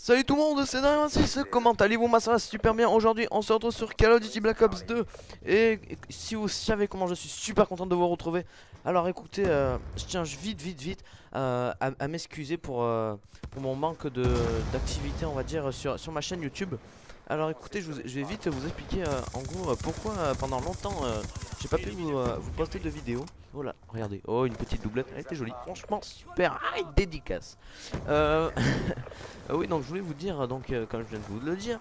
Salut tout le monde, c'est Darius, comment allez-vous? Moi ça va super bien. Aujourd'hui on se retrouve sur Call of Duty Black Ops 2. Et si vous savez comment je suis super content de vous retrouver. Alors écoutez, je tiens vite à m'excuser pour mon manque d'activité, on va dire, sur ma chaîne YouTube. Alors écoutez, je vais vite vous expliquer en gros pourquoi pendant longtemps j'ai pas pu vous poster de vidéos. Voilà, regardez, oh une petite doublette, elle était jolie, franchement super, ah, dédicace. euh, oui, donc je voulais vous dire, donc comme je viens de vous le dire,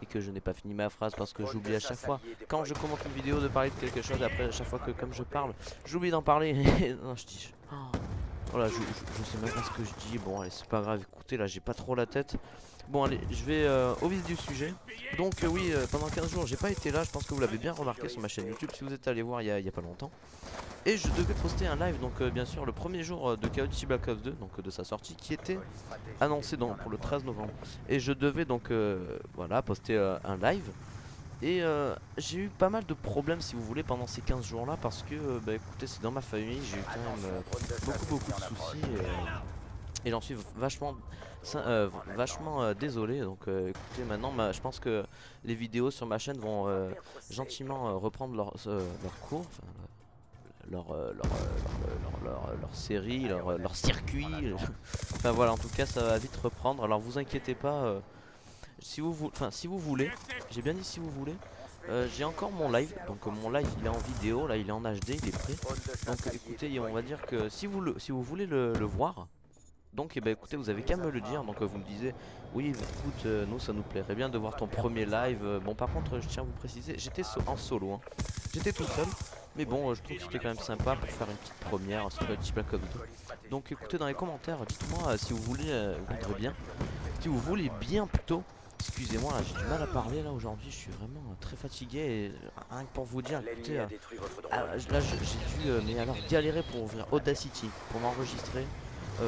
et que je n'ai pas fini ma phrase parce que j'oublie à chaque fois, quand je commente une vidéo, de parler de quelque chose, après à chaque fois que comme je parle, j'oublie d'en parler. Non, je dis... Oh. Voilà, je sais même pas ce que je dis, bon allez c'est pas grave, écoutez là j'ai pas trop la tête. Bon allez, je vais au vif du sujet. Donc oui, pendant 15 jours j'ai pas été là, je pense que vous l'avez bien remarqué sur ma chaîne YouTube si vous êtes allé voir il y a pas longtemps. Et je devais poster un live, donc bien sûr le premier jour de Call of Duty Black Ops 2, donc de sa sortie, qui était annoncé pour le 13 novembre. Et je devais donc voilà poster un live. Et j'ai eu pas mal de problèmes si vous voulez pendant ces 15 jours là parce que bah écoutez c'est dans ma famille, j'ai eu quand même beaucoup de soucis et j'en suis vachement désolé. Donc écoutez maintenant je pense que les vidéos sur ma chaîne vont gentiment reprendre leur cours, enfin, leur série, leur circuit. Enfin voilà, en tout cas ça va vite reprendre, alors vous inquiétez pas. Si vous voulez, j'ai bien dit si vous voulez, j'ai encore mon live, donc mon live il est en vidéo, là il est en HD, il est prêt. Donc écoutez, on va dire que si vous voulez le voir, donc eh ben, écoutez, vous avez qu'à me le dire. Donc vous me disiez, oui écoute, nous ça nous plairait bien de voir ton premier live. Bon par contre je tiens à vous préciser, j'étais en solo, hein. J'étais tout seul. Mais bon, je trouve que c'était quand même sympa pour faire une petite première sur le petit Black Ops 2. Donc écoutez dans les commentaires, dites-moi si vous voulez, vous voudrez bien. Si vous voulez bien plutôt. Excusez-moi, là j'ai du mal à parler là aujourd'hui, je suis vraiment très fatigué et rien que pour vous dire, écoutez, là j'ai dû mais alors galérer pour ouvrir Audacity, pour m'enregistrer,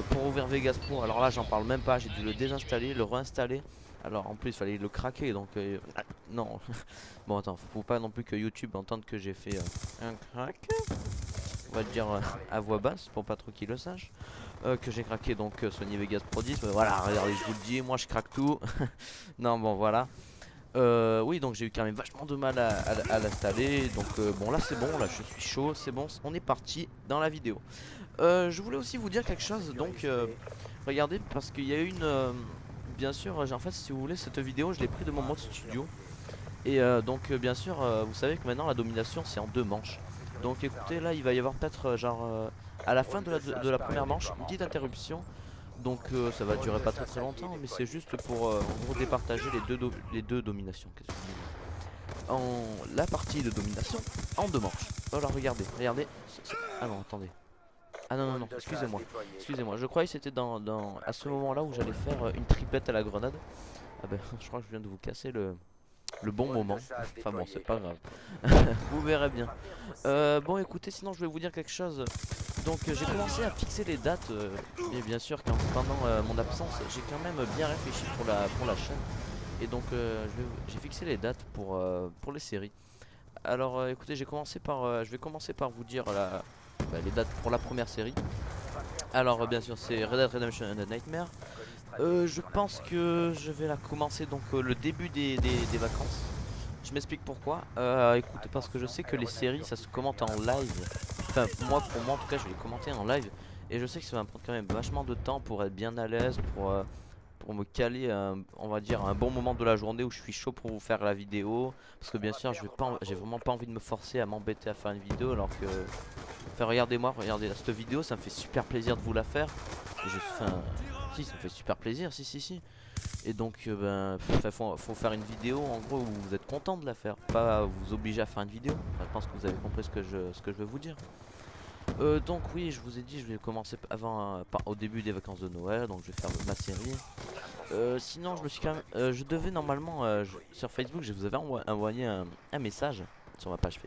pour ouvrir Vegas Pro. Alors là j'en parle même pas, j'ai dû le désinstaller, le réinstaller. Alors en plus il fallait le craquer donc non. Bon attends, faut pas non plus que YouTube entende que j'ai fait un crack. On va le dire à voix basse pour pas trop qu'il le sache. Que j'ai craqué donc Sony Vegas Pro 10. Mais voilà, regardez, je vous le dis, moi je craque tout. Non, bon voilà. Oui, donc j'ai eu quand même vachement de mal à l'installer. Donc bon, là c'est bon, là je suis chaud, c'est bon, on est parti dans la vidéo. Je voulais aussi vous dire quelque chose. Donc regardez, parce qu'il y a une. Bien sûr, en fait, si vous voulez, cette vidéo je l'ai pris de mon mode studio. Et donc bien sûr, vous savez que maintenant la domination c'est en 2 manches. Donc écoutez, là il va y avoir peut-être à la fin de la première manche une petite interruption. Donc ça va durer pas très longtemps, mais c'est juste pour en gros départager les deux dominations. Qu'est-ce que je dis en la partie de domination en 2 manches. Alors regardez. Ah non, attendez. Ah non, excusez-moi, je croyais que c'était à ce moment là où j'allais faire une triplette à la grenade. Ah ben je crois que je viens de vous casser le bon moment. Enfin bon, c'est pas grave. Vous verrez bien. Bon écoutez, sinon je vais vous dire quelque chose. Donc j'ai commencé à fixer les dates. Et bien sûr pendant mon absence, j'ai quand même bien réfléchi pour la chaîne. Et donc j'ai fixé les dates pour les séries. Alors écoutez, je vais commencer par vous dire les dates pour la première série. Alors bien sûr c'est Red Dead Redemption and the Nightmare. Je pense que je vais la commencer donc le début des vacances. Je m'explique pourquoi. Écoutez, parce que je sais que les séries ça se commente en live. Enfin pour moi en tout cas je vais les commenter en live. Et je sais que ça va me prendre quand même vachement de temps pour être bien à l'aise, pour me caler on va dire un bon moment de la journée où je suis chaud pour vous faire la vidéo. Parce que bien sûr j'ai vraiment pas envie de me forcer à m'embêter à faire une vidéo alors que... Enfin regardez-moi, regardez là, cette vidéo ça me fait super plaisir de vous la faire. Si ça me fait super plaisir, si. Et donc faut faire une vidéo en gros où vous êtes content de la faire, pas vous obliger à faire une vidéo. Enfin, je pense que vous avez compris ce que je veux vous dire. Donc oui, je vous ai dit, je vais commencer au début des vacances de Noël, donc je vais faire ma série. Sinon je me suis quand même, je devais normalement sur Facebook, je vous avais envoyé un message sur ma page,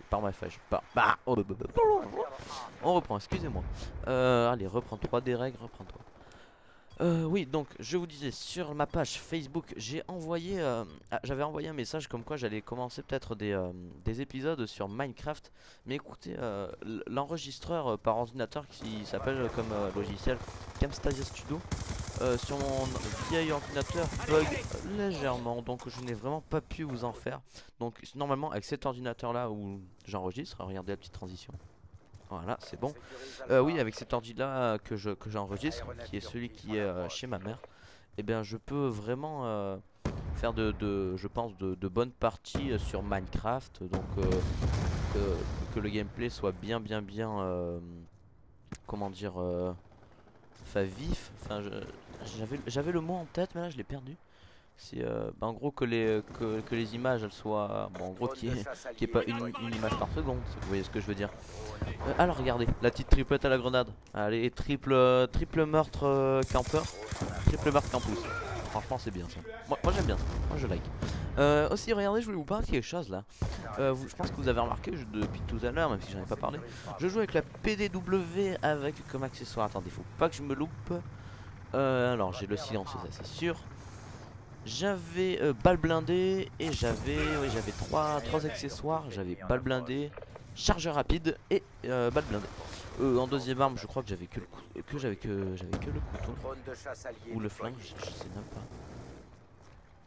on reprend, excusez-moi. Allez, reprends-toi des règles, reprends-toi. Oui, donc je vous disais sur ma page Facebook, j'avais envoyé un message comme quoi j'allais commencer peut-être des épisodes sur Minecraft. Mais écoutez, l'enregistreur par ordinateur qui s'appelle comme logiciel Camtasia Studio, sur mon vieil ordinateur bug légèrement, donc je n'ai vraiment pas pu vous en faire. Donc normalement avec cet ordinateur là où j'enregistre, regardez la petite transition. Voilà, c'est bon. Oui, avec cet ordi là que j'enregistre, qui est celui qui est chez ma mère, et bien je peux vraiment faire je pense de bonnes parties sur Minecraft. Donc que le gameplay soit bien comment dire, enfin vif. Enfin j'avais le mot en tête mais là je l'ai perdu. C'est en gros que les images elles soient bon, en gros qu'il n'y ait pas une image par seconde, si vous voyez ce que je veux dire. Alors regardez, la petite triplette à la grenade. Allez, triple meurtre campeur, triple meurtre campus. Franchement c'est bien ça. Moi j'aime bien ça, moi je like. Aussi regardez, je voulais vous parler de quelque chose là. Je pense que vous avez remarqué depuis tout à l'heure, même si j'en ai pas parlé, je joue avec la PDW avec comme accessoire. Attendez, faut pas que je me loupe. Alors j'ai le silence, ça c'est sûr. J'avais balle blindée et j'avais trois accessoires. J'avais balle blindée, chargeur rapide et balle blindée. En deuxième arme, je crois que j'avais que le couteau ou le flingue, je sais même pas.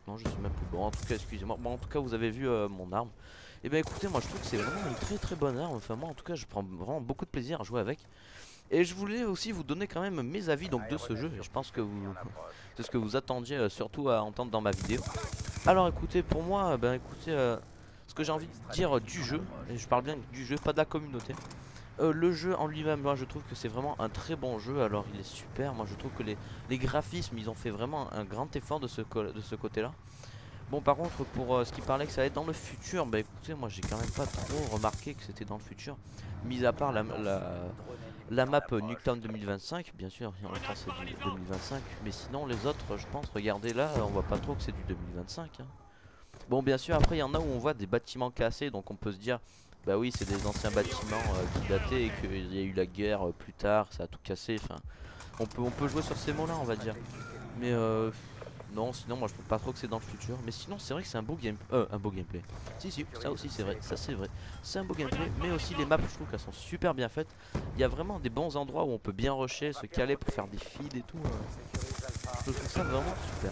Non, je sais même plus. Bon, en tout cas, excusez-moi. Bon, en tout cas, vous avez vu mon arme. Et bien, écoutez, moi, je trouve que c'est vraiment une très bonne arme. Enfin, moi, en tout cas, je prends vraiment beaucoup de plaisir à jouer avec. Et je voulais aussi vous donner quand même mes avis donc de ce jeu. Et je pense que c'est ce que vous attendiez surtout à entendre dans ma vidéo. Alors écoutez, pour moi, écoutez, ce que j'ai envie de dire du jeu, et je parle bien du jeu, pas de la communauté. Le jeu en lui-même, moi je trouve que c'est vraiment un très bon jeu. Alors il est super, moi je trouve que les graphismes, ils ont fait vraiment un grand effort de ce côté-là. Bon par contre pour ce qui parlait que ça allait être dans le futur, bah écoutez moi j'ai quand même pas trop remarqué que c'était dans le futur. Mis à part la map Nuketown 2025, bien sûr, en même temps c'est du 2025. Mais sinon les autres je pense, regardez là, on voit pas trop que c'est du 2025 hein. Bon bien sûr après il y en a où on voit des bâtiments cassés, donc on peut se dire bah oui c'est des anciens bâtiments qui dataient et qu'il y a eu la guerre plus tard, ça a tout cassé. Enfin on peut jouer sur ces mots là on va dire. Mais non, sinon moi je trouve pas trop que c'est dans le futur. Mais sinon c'est vrai que c'est un beau gameplay. Si ça aussi c'est vrai, ça c'est vrai. C'est un beau gameplay, mais aussi les maps je trouve qu'elles sont super bien faites. Il y a vraiment des bons endroits où on peut bien rusher, se caler pour faire des feeds et tout. Je trouve ça vraiment super.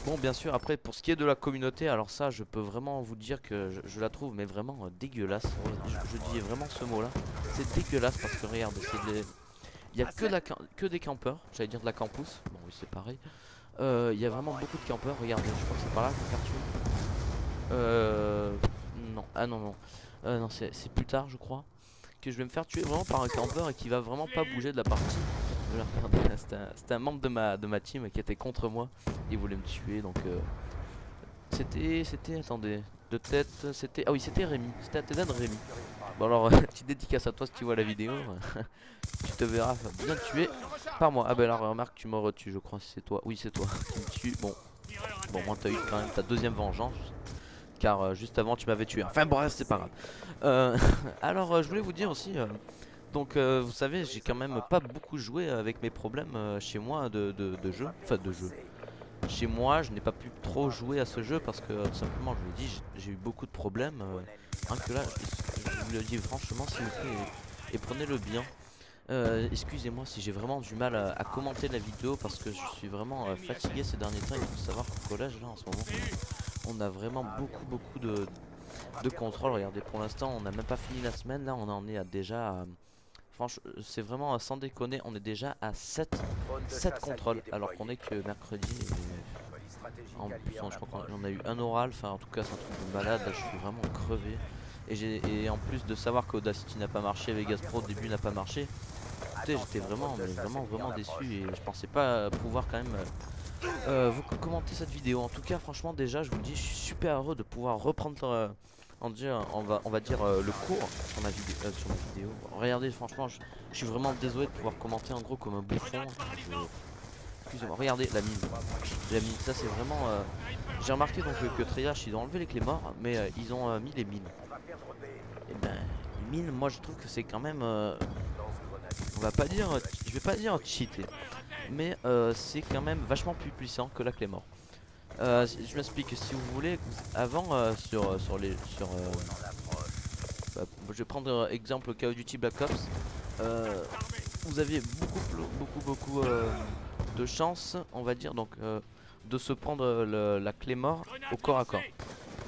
Bon bien sûr après pour ce qui est de la communauté, alors ça je peux vraiment vous dire que je la trouve mais vraiment dégueulasse. Je dis vraiment ce mot là. C'est dégueulasse parce que regarde, il y a que des campeurs, j'allais dire de la campus. Bon oui c'est pareil. Il y a vraiment beaucoup de campeurs, regardez, je crois que c'est par là que je vais faire tuer. Non, ah non, non, c'est plus tard je crois que je vais me faire tuer vraiment par un campeur et qui va vraiment pas bouger de la partie. C'était un membre de ma team qui était contre moi, il voulait me tuer donc c'était, attendez, de tête, c'était, ah oui c'était Rémi, c'était Athéna Rémi. Bon alors, petite dédicace à toi si tu vois la vidéo, tu te verras bien tué par moi. Ah bah là remarque tu m'aurais tué je crois, c'est toi, oui c'est toi qui me tue. Bon moi t'as eu quand même ta deuxième vengeance, car juste avant tu m'avais tué. Enfin bref c'est pas grave. Alors je voulais vous dire aussi, donc vous savez j'ai quand même pas beaucoup joué avec mes problèmes chez moi de jeu, enfin de jeu. Chez moi je n'ai pas pu trop jouer à ce jeu parce que tout simplement je vous l'ai dit j'ai eu beaucoup de problèmes. Hein, que là je vous le dis franchement s'il vous plaît et prenez-le bien. Excusez-moi si j'ai vraiment du mal à commenter la vidéo parce que je suis vraiment fatigué ces derniers temps. Il faut savoir qu'au collège là en ce moment on a vraiment beaucoup de contrôles. Regardez pour l'instant on n'a même pas fini la semaine, là on en est à déjà franchement c'est vraiment sans déconner, on est déjà à 7 contrôles alors qu'on est que mercredi et en plus je crois qu'on a eu un oral, enfin en tout cas c'est un truc de malade, là je suis vraiment crevé. Et en plus de savoir qu'Audacity n'a pas marché, Vegas Pro au début n'a pas marché, j'étais vraiment déçu et je pensais pas pouvoir quand même vous commenter cette vidéo. En tout cas franchement déjà je vous le dis, je suis super heureux de pouvoir reprendre on va dire le cours sur ma vidéo. Regardez franchement je suis vraiment désolé de pouvoir commenter en gros comme un bouffon. Excusez-moi, regardez la mine, ça c'est vraiment j'ai remarqué donc que Treyarch ils ont enlevé les clés morts mais ils ont mis les mines. Et ben les mines moi je trouve que c'est quand même on va pas dire, je vais pas dire cheaté, mais c'est quand même vachement plus puissant que la clé mort. Je m'explique, si vous voulez, avant je vais prendre exemple Call of Duty Black Ops, vous aviez beaucoup de chance, on va dire, donc de se prendre la Claymore au corps à corps.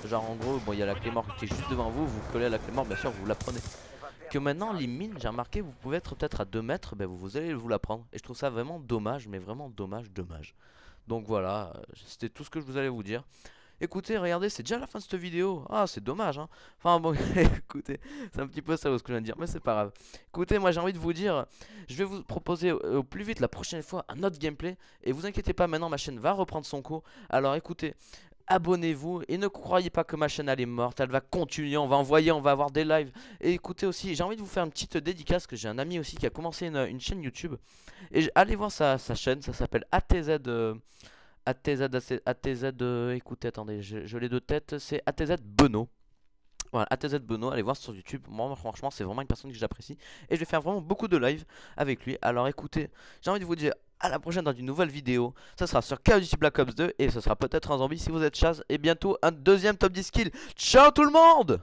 Genre en gros, bon il y a la Claymore qui est juste devant vous, vous collez à la Claymore, bien sûr vous la prenez. Que maintenant les mines, j'ai remarqué, vous pouvez être peut-être à 2 mètres, ben vous allez vous la prendre. Et je trouve ça vraiment dommage, mais vraiment dommage, dommage. Donc voilà, c'était tout ce que je vous allais vous dire. Écoutez, regardez, c'est déjà la fin de cette vidéo. Ah, c'est dommage, hein. Enfin bon, écoutez, c'est un petit peu ça ce que je viens de dire, mais c'est pas grave. Écoutez, moi j'ai envie de vous dire, je vais vous proposer au plus vite la prochaine fois un autre gameplay. Et vous inquiétez pas, maintenant ma chaîne va reprendre son cours. Alors écoutez, abonnez-vous et ne croyez pas que ma chaîne elle est morte, elle va continuer, on va envoyer, on va avoir des lives. Et écoutez aussi, j'ai envie de vous faire une petite dédicace, que j'ai un ami aussi qui a commencé une chaîne YouTube. Et allez voir sa chaîne, ça s'appelle ATZ... ATZ, écoutez, attendez, je l'ai de tête, c'est ATZ Beno. Voilà, ATZ Beno, allez voir sur YouTube. Moi, franchement, c'est vraiment une personne que j'apprécie. Et je vais faire vraiment beaucoup de live avec lui. Alors écoutez, j'ai envie de vous dire à la prochaine dans une nouvelle vidéo. Ça sera sur Call of Duty Black Ops 2 et ce sera peut-être un zombie si vous êtes chasse. Et bientôt un deuxième top 10 kill. Ciao tout le monde!